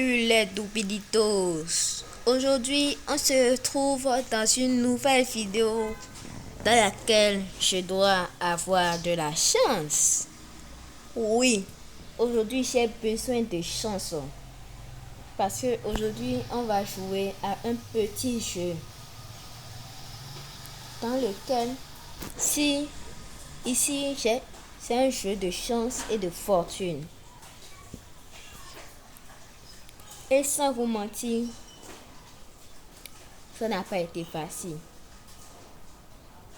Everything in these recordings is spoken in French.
Salut les Doupiditos. Aujourd'hui, on se retrouve dans une nouvelle vidéo dans laquelle je dois avoir de la chance. Oui, aujourd'hui j'ai besoin de chance parce que aujourd'hui on va jouer à un petit jeu dans lequel c'est un jeu de chance et de fortune. Et sans vous mentir, ça n'a pas été facile.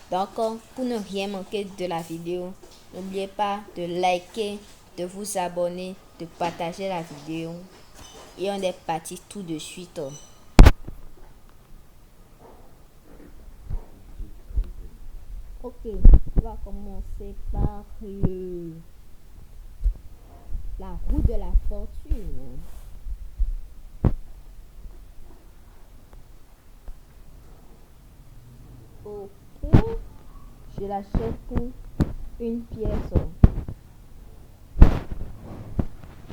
Donc, pour ne rien manquer de la vidéo, n'oubliez pas de liker, de vous abonner, de partager la vidéo. Et on est parti tout de suite. Ok, on va commencer par la roue de la fortune. Ok, je l'achète pour une pièce.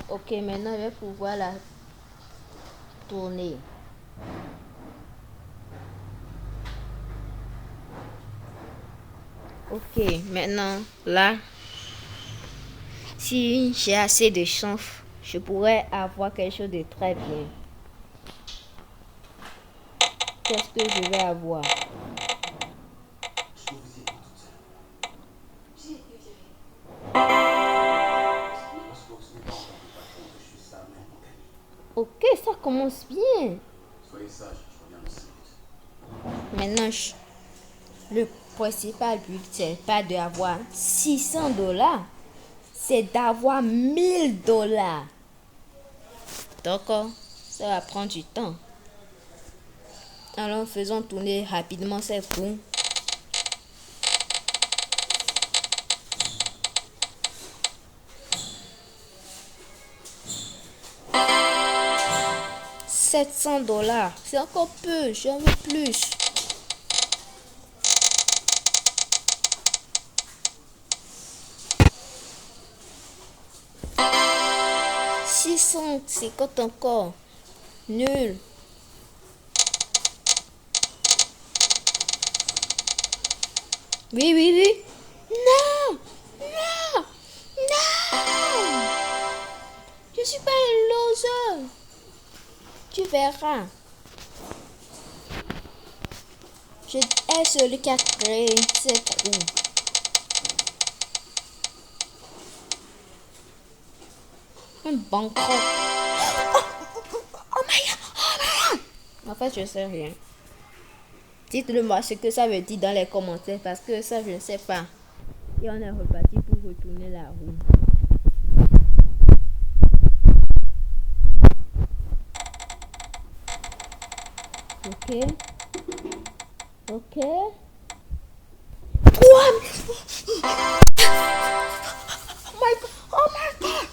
Ok, maintenant je vais pouvoir la tourner. Ok, maintenant là, si j'ai assez de chance, je pourrais avoir quelque chose de très bien. Qu'est-ce que je vais avoir? Ok, ça commence bien. Maintenant, le principal but, c'est pas d'avoir 600 $, c'est d'avoir 1000 $. D'accord, ça va prendre du temps. Alors, faisons tourner rapidement cette roue. $700, c'est encore peu, j'en veux plus. $650 encore. Nul. Oui, oui, oui. Non, non, non. Je suis pas un loser. Tu verras. Je est celui qui a créé cette roue. Un banqueroute. Oh my god, oh my god. En fait, je sais rien. Dites-le moi ce que ça veut dire dans les commentaires parce que ça, je ne sais pas. Et on est reparti pour retourner la roue. Ok. Ok. 3000. Oh my god. Oh my god.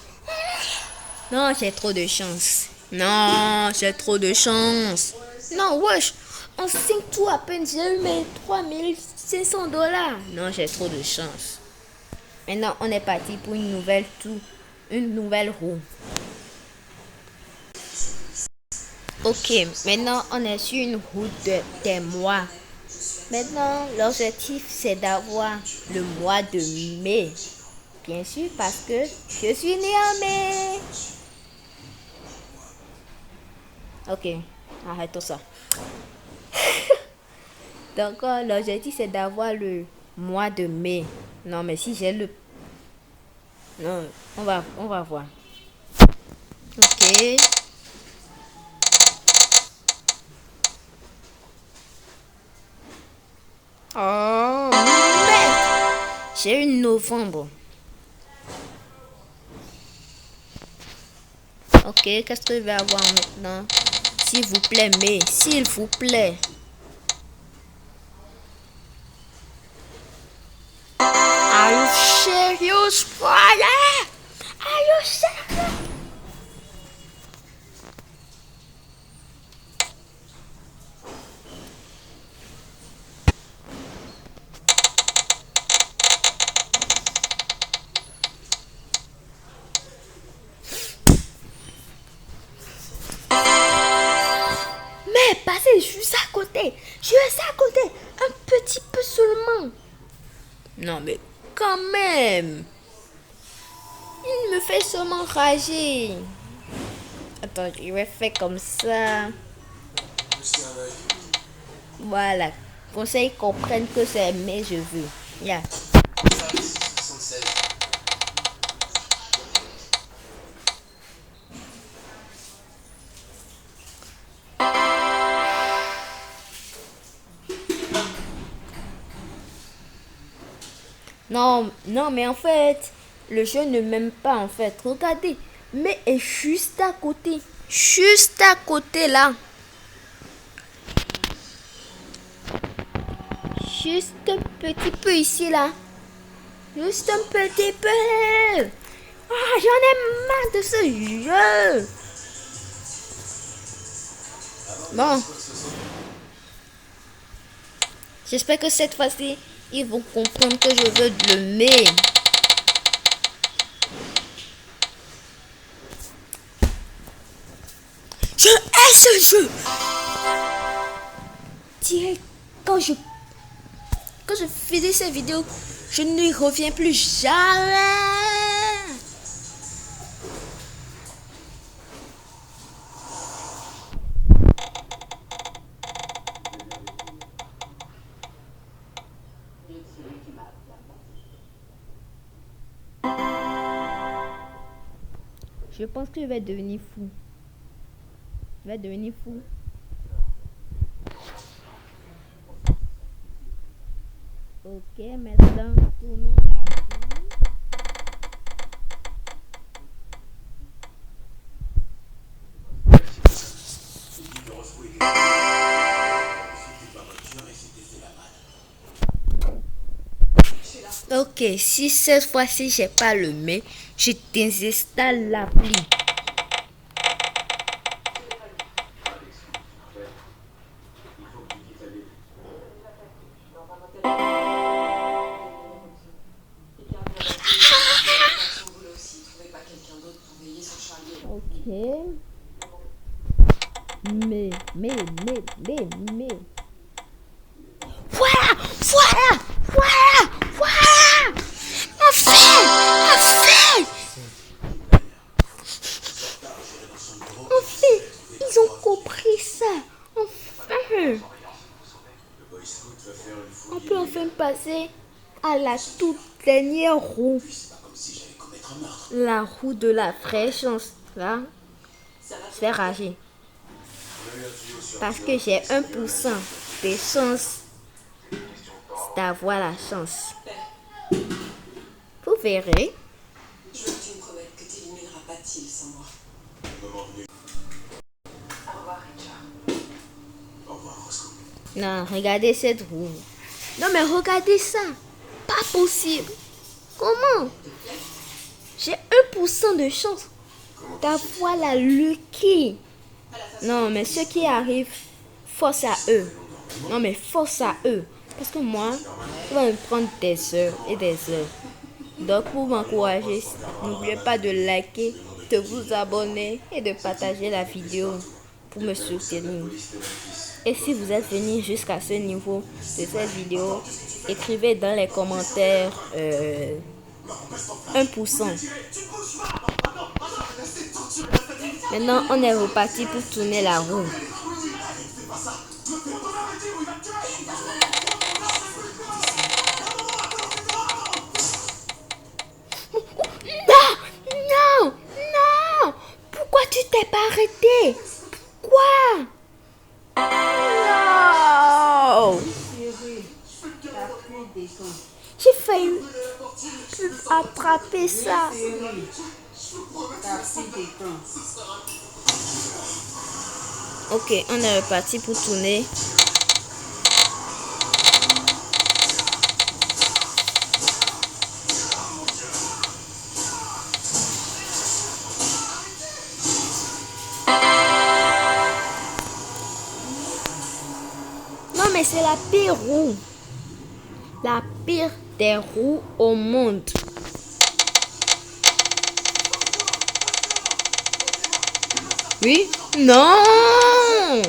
Non, j'ai trop de chance. Non, j'ai trop de chance. Non, wesh. En 5 tours à peine, j'ai eu mes 3500 $. Non, j'ai trop de chance. Maintenant, on est parti pour une nouvelle tour. Une nouvelle roue. Ok, maintenant on est sur une route des mois. Maintenant, l'objectif c'est d'avoir le mois de mai. Bien sûr, parce que je suis née en mai. Ok, arrête tout ça. Donc, l'objectif c'est d'avoir le mois de mai. Non, mais si j'ai le... Non, on va voir. Ok. Oh, merde. J'ai eu novembre. Ok, qu'est-ce que je vais avoir maintenant? S'il vous plaît, mais s'il vous plaît. Are you serious, brother? Are you serious? Je reste à côté, un petit peu seulement. Non, mais quand même. Il me fait seulement rager. Attends, je vais faire comme ça. Voilà. Conseil comprennent que c'est mes cheveux. Yeah. Non, non, mais en fait, le jeu ne m'aime pas en fait. Regardez, mais est juste à côté. Juste à côté là. Juste un petit peu ici là. Juste un petit peu. Ah, j'en ai marre de ce jeu. Bon. J'espère que cette fois-ci, ils vont comprendre que je veux le mais. Je hais ce jeu. Direct, quand je finis cette vidéo, je n'y reviens plus jamais. Je pense que je vais devenir fou. Je vais devenir fou. Ok, maintenant, tournons la roue. Ok, si cette fois-ci j'ai pas le mais, je désinstalle l'appli. Ok. Mais. Voilà! Enfin! Ils ont compris ça! Enfin! On peut enfin passer à la toute dernière roue. La roue de la vraie chance. Là, je vais rager. Parce que j'ai 1% de chance d'avoir la chance. Vous verrez. Je veux que tu me promettes que tu n'élimineras pas Till sans moi. Au revoir, Richard. Au revoir, Roscoe. Non, regardez cette roue. Non, mais regardez ça. Pas possible. Comment? J'ai 1% de chance d'avoir la lucky. Non, mais ce qui arrive, force à eux. Non, mais force à eux. Parce que moi, ça va me prendre des heures et des heures. Donc, pour m'encourager, n'oubliez pas de liker, de vous abonner et de partager la vidéo pour me soutenir. Et si vous êtes venu jusqu'à ce niveau de cette vidéo, écrivez dans les commentaires 1%. Maintenant, on est reparti pour tourner la roue. Non! Pourquoi tu t'es pas arrêté? Pourquoi? Non! J'ai failli attraper ça. Ok, on est reparti pour tourner. Non, mais c'est la pire roue. La pire des roues au monde. Oui? Non!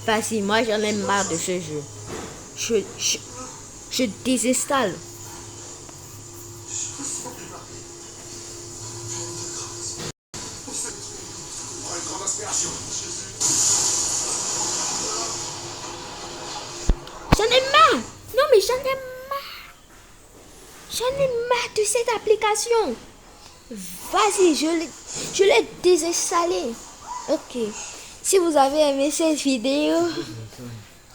Vas-y, moi j'en ai marre de ce jeu. Je désinstalle. J'en ai marre. Non mais j'en ai marre. J'en ai marre de cette application. Vas-y, je l'ai désinstallé. Ok. Si vous avez aimé cette vidéo,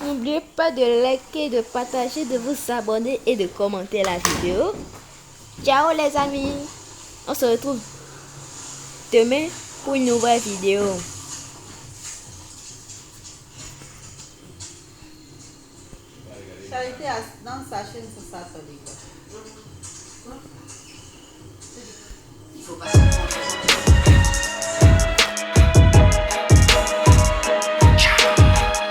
n'oubliez pas de liker, de partager, de vous abonner et de commenter la vidéo. Ciao les amis. On se retrouve demain pour une nouvelle vidéo. Charité dans sa chaîne, c'est ça, ça dit quoi? Il faut pas se prendre.